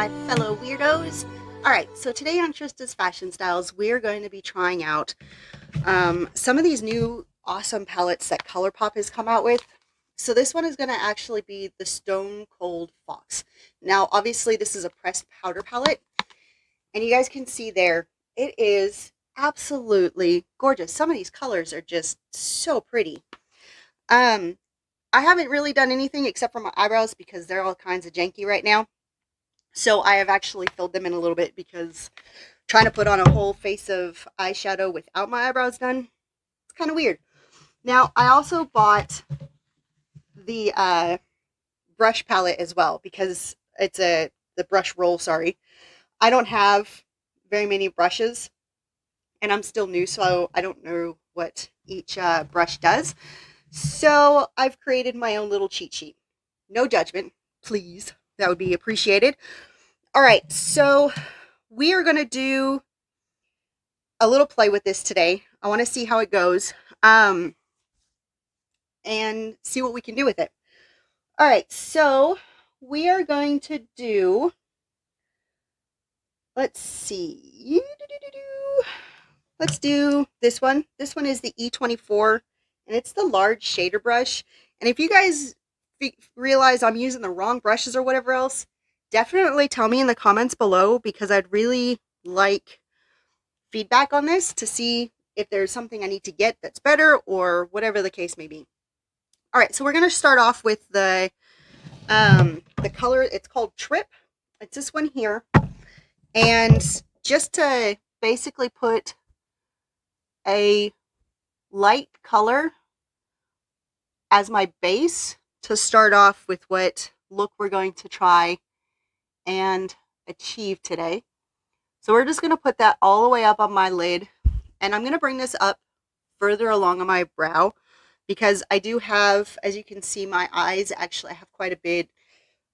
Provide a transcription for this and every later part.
my fellow weirdos. Alright, so today on Trista's Fashion Styles, we're going to be trying out some of these new awesome palettes that Colourpop has come out with. So this one is going to actually be the Stone Cold Fox. Now, obviously, this is a pressed powder palette, and you guys can see there, it is absolutely gorgeous. Some of these colors are just so pretty. I haven't really done anything except for my eyebrows because they're all kinds of janky right now. So I have actually filled them in a little bit because trying to put on a whole face of eyeshadow without my eyebrows done, it's kind of weird. Now, I also bought the brush palette as well because it's the brush roll, sorry. I don't have very many brushes and I'm still new, so I don't know what each brush does. So I've created my own little cheat sheet. No judgment, please. That would be appreciated. All right, so we are going to do a little play with this today. I want to see how it goes and see what we can do with it. All right, so we are going to do, let's see, let's do this one. This one is the E24, and it's the large shader brush. And if you guys realize I'm using the wrong brushes or whatever else, definitely tell me in the comments below because I'd really like feedback on this to see if there's something I need to get that's better or whatever the case may be. All right, so we're going to start off with the color. It's called Trip. It's this one here. And just to basically put a light color as my base to start off with what look we're going to try and achieve today. So we're just going to put that all the way up on my lid, and I'm going to bring this up further along on my brow because I do have, as you can see, my eyes actually have quite a bit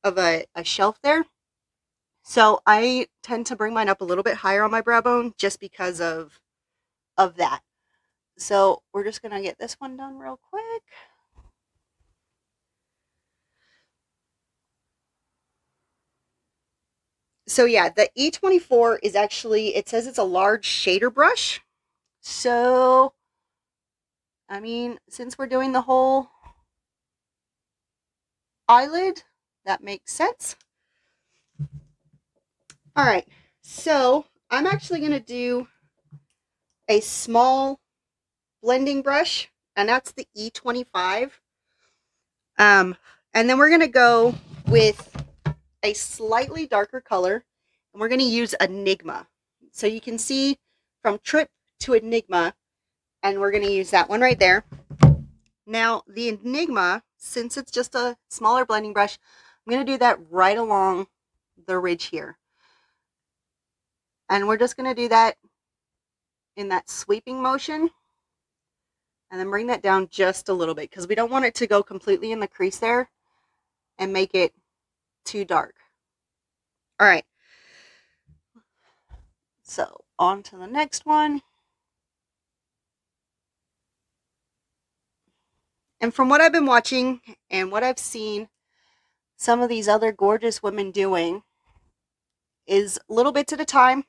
of a shelf there. So I tend to bring mine up a little bit higher on my brow bone just because of that. So we're just going to get this one done real quick. So yeah, the E24 is actually, it says it's a large shader brush. So, I mean, since we're doing the whole eyelid, that makes sense. All right, so I'm actually going to do a small blending brush, and that's the E25. And then we're going to go with a slightly darker color, and we're going to use Enigma. So you can see from Trip to Enigma, and we're going to use that one right there. Now, the Enigma, since it's just a smaller blending brush, I'm going to do that right along the ridge here. And we're just going to do that in that sweeping motion. And then bring that down just a little bit because we don't want it to go completely in the crease there and make it too dark. All right. So on to the next one. And from what I've been watching and what I've seen some of these other gorgeous women doing is little bits at a time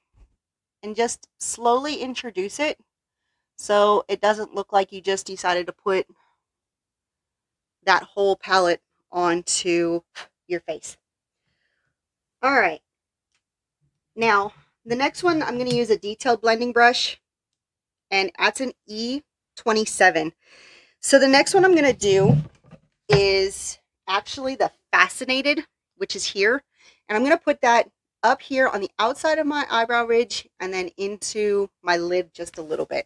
and just slowly introduce it so it doesn't look like you just decided to put that whole palette onto your face. All right. Now, the next one, I'm going to use a detailed blending brush, and that's an E27. So the next one I'm going to do is actually the Fascinated, which is here. And I'm going to put that up here on the outside of my eyebrow ridge and then into my lid just a little bit.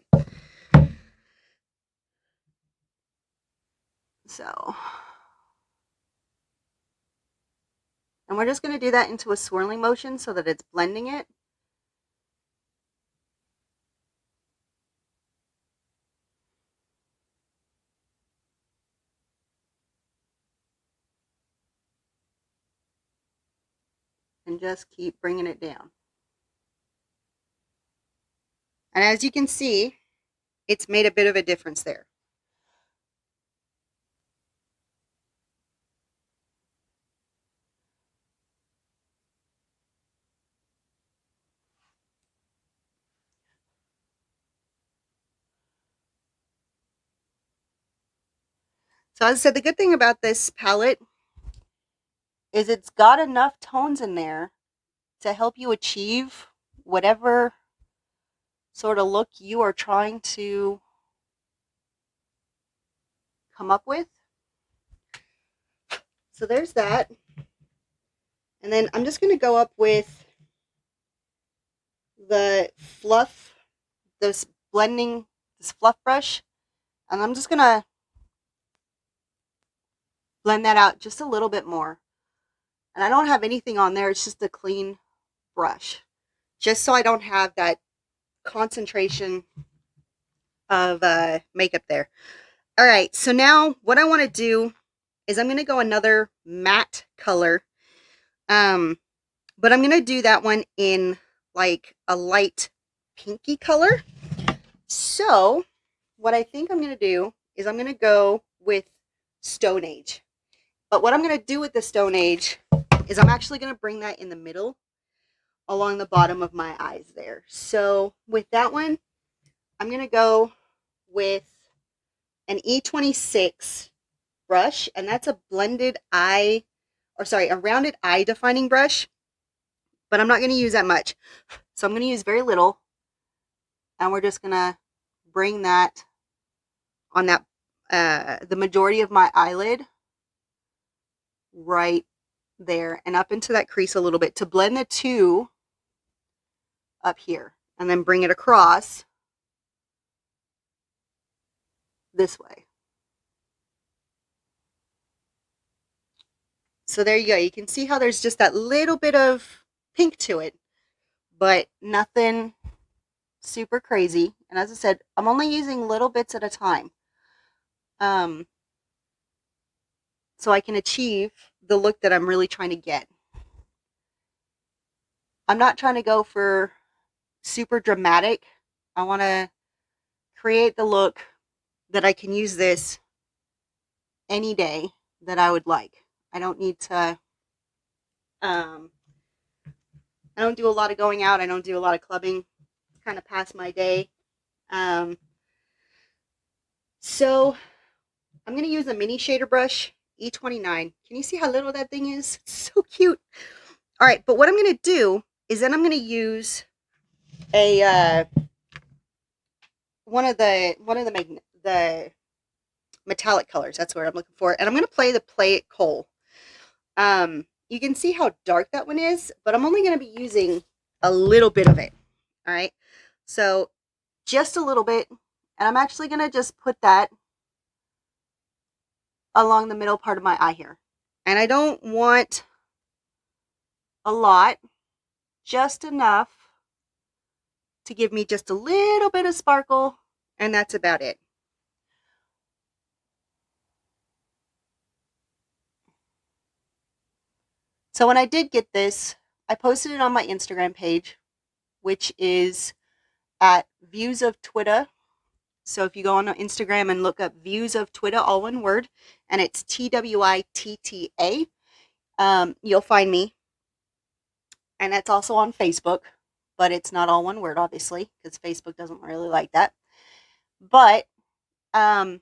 So, and we're just going to do that into a swirling motion so that it's blending it. And just keep bringing it down. And as you can see, it's made a bit of a difference there. So as I said, the good thing about this palette is it's got enough tones in there to help you achieve whatever sort of look you are trying to come up with. So there's that. And then I'm just going to go up with the fluff, this fluff brush. And I'm just going to blend that out just a little bit more. And I don't have anything on there. It's just a clean brush. Just so I don't have that concentration of makeup there. All right. So now what I want to do is I'm going to go another matte color. But I'm going to do that one in like a light pinky color. So what I think I'm going to do is I'm going to go with Stone Age. But what I'm going to do with the Stone Age is I'm actually going to bring that in the middle along the bottom of my eyes there. So with that one, I'm going to go with an E26 brush, and that's a a rounded eye defining brush, but I'm not going to use that much. So I'm going to use very little, and we're just going to bring that on that, the majority of my eyelid right there and up into that crease a little bit to blend the two up here, and then bring it across this way. So there you go. You can see how there's just that little bit of pink to it, but nothing super crazy. And as I said, I'm only using little bits at a time. So I can achieve the look that I'm really trying to get. I'm not trying to go for super dramatic. I want to create the look that I can use this any day that I would like. I don't need to, I don't do a lot of going out. I don't do a lot of clubbing, kind of pass my day. So I'm going to use a mini shader brush, E29. Can you see how little that thing is? It's so cute. All right, but what I'm going to do is then I'm going to use a one of the metallic colors. That's what I'm looking for, and I'm going to play it coal. You can see how dark that one is, but I'm only going to be using a little bit of it. All right, so just a little bit, and I'm actually going to just put that along the middle part of my eye here. And I don't want a lot, just enough to give me just a little bit of sparkle, and that's about it. So when I did get this, I posted it on my Instagram page, which is at Views of Twitter. So if you go on Instagram and look up Views of Twitter, all one word, and it's TWITTA, you'll find me. And that's also on Facebook, but it's not all one word, obviously, because Facebook doesn't really like that. But I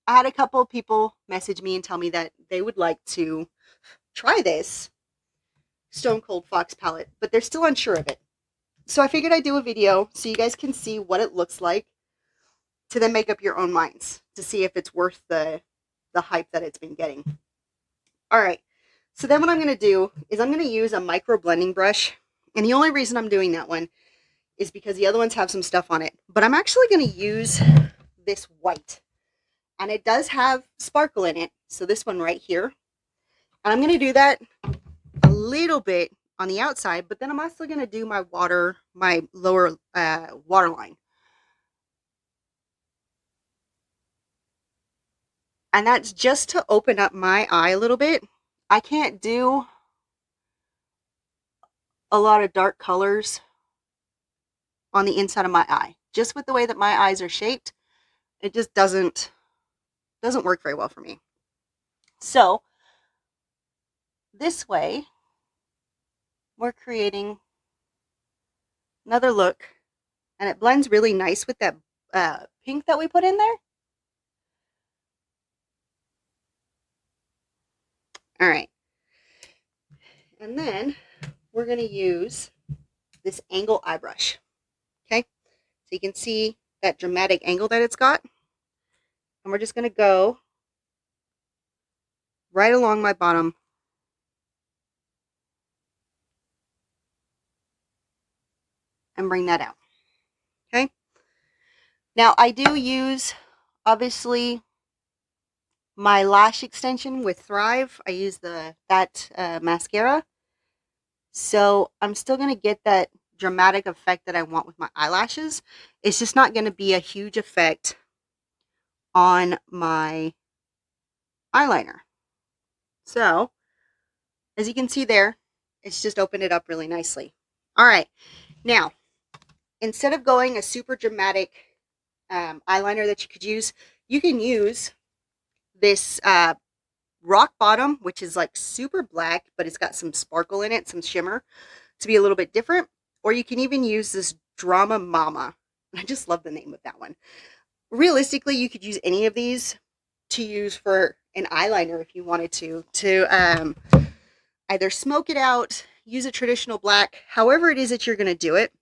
had a couple of people message me and tell me that they would like to try this Stone Cold Fox palette, but they're still unsure of it. So I figured I'd do a video so you guys can see what it looks like to then make up your own minds to see if it's worth the hype that it's been getting. All right. So then what I'm going to do is I'm going to use a micro blending brush. And the only reason I'm doing that one is because the other ones have some stuff on it. But I'm actually going to use this white. And it does have sparkle in it. So this one right here. And I'm going to do that a little bit on the outside. But then I'm also going to do my lower waterline. And that's just to open up my eye a little bit. I can't do a lot of dark colors on the inside of my eye. Just with the way that my eyes are shaped, it just doesn't work very well for me. So this way, we're creating another look, and it blends really nice with that pink that we put in there. All right. And then we're going to use this angle eye brush. Okay. So you can see that dramatic angle that it's got. And we're just going to go right along my bottom. And bring that out. Okay. Now I do use, obviously, my lash extension with Thrive. I use that mascara. So I'm still going to get that dramatic effect that I want with my eyelashes. It's just not going to be a huge effect on my eyeliner. So as you can see there, it's just opened it up really nicely. All right. Now, instead of going a super dramatic eyeliner that you could use, you can use this rock bottom, which is like super black, but it's got some sparkle in it, some shimmer to be a little bit different. Or you can even use this Drama Mama. I just love the name of that one. Realistically, you could use any of these to use for an eyeliner if you wanted to either smoke it out, use a traditional black, however it is that you're going to do it.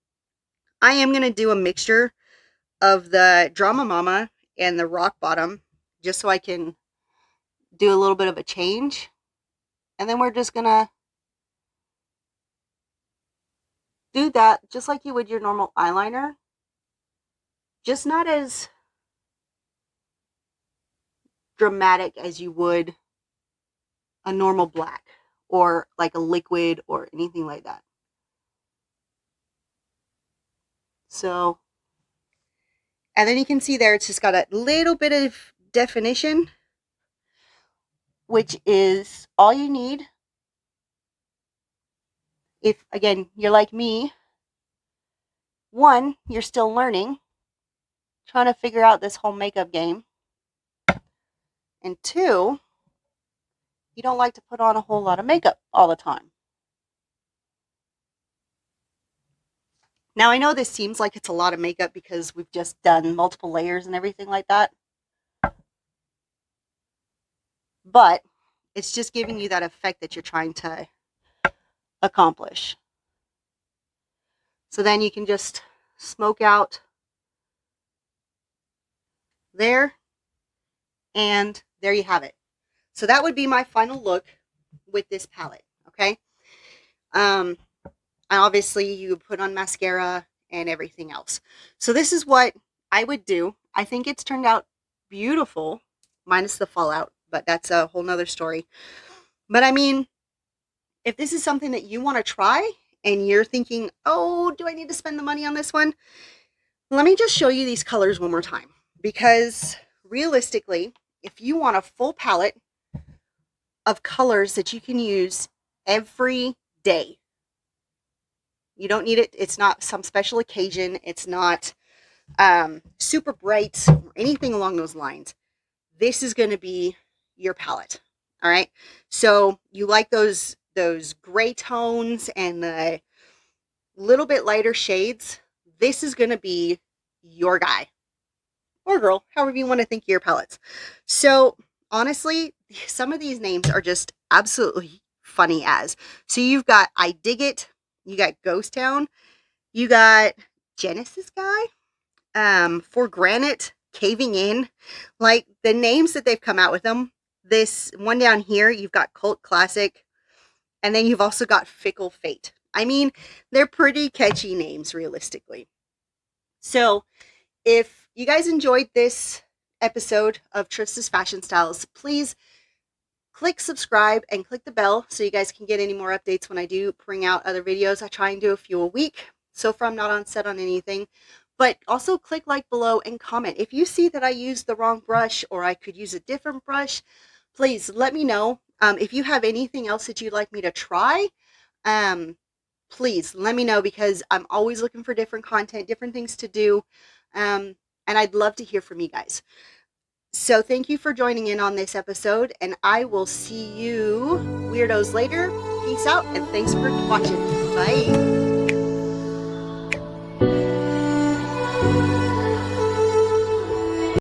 I am going to do a mixture of the Drama Mama and the rock bottom just so I can do a little bit of a change. And then we're just going to do that just like you would your normal eyeliner, just not as dramatic as you would a normal black or like a liquid or anything like that. So, and then you can see there it's just got a little bit of definition, which is all you need if, again, you're like me. One, you're still learning, trying to figure out this whole makeup game. And two, you don't like to put on a whole lot of makeup all the time. Now, I know this seems like it's a lot of makeup because we've just done multiple layers and everything like that. But it's just giving you that effect that you're trying to accomplish. So then you can just smoke out there. And there you have it. So that would be my final look with this palette. Okay. And obviously you put on mascara and everything else. So this is what I would do. I think it's turned out beautiful, minus the fallout, but that's a whole nother story. But I mean, if this is something that you want to try and you're thinking, oh, do I need to spend the money on this one? Let me just show you these colors one more time, because realistically, if you want a full palette of colors that you can use every day, you don't need it. It's not some special occasion. It's not super bright or anything along those lines. This is going to be your palette. All right. So you like those gray tones and the little bit lighter shades. This is going to be your guy or girl, however you want to think of your palettes. So honestly, some of these names are just absolutely funny as. So you've got I Dig It, you got Ghost Town, you got Genesis Guy, For Granite, Caving In. Like the names that they've come out with them. This one down here, you've got Cult Classic, and then you've also got Fickle Fate. I mean, they're pretty catchy names, realistically. So if you guys enjoyed this episode of Trista's Fashion Styles, please click subscribe and click the bell so you guys can get any more updates when I do bring out other videos. I try and do a few a week. So far, I'm not on set on anything. But also click like below and comment. If you see that I used the wrong brush or I could use a different brush, please let me know. If you have anything else that you'd like me to try, please let me know, because I'm always looking for different content, different things to do. And I'd love to hear from you guys. So thank you for joining in on this episode, and I will see you weirdos later. Peace out, and thanks for watching. Bye.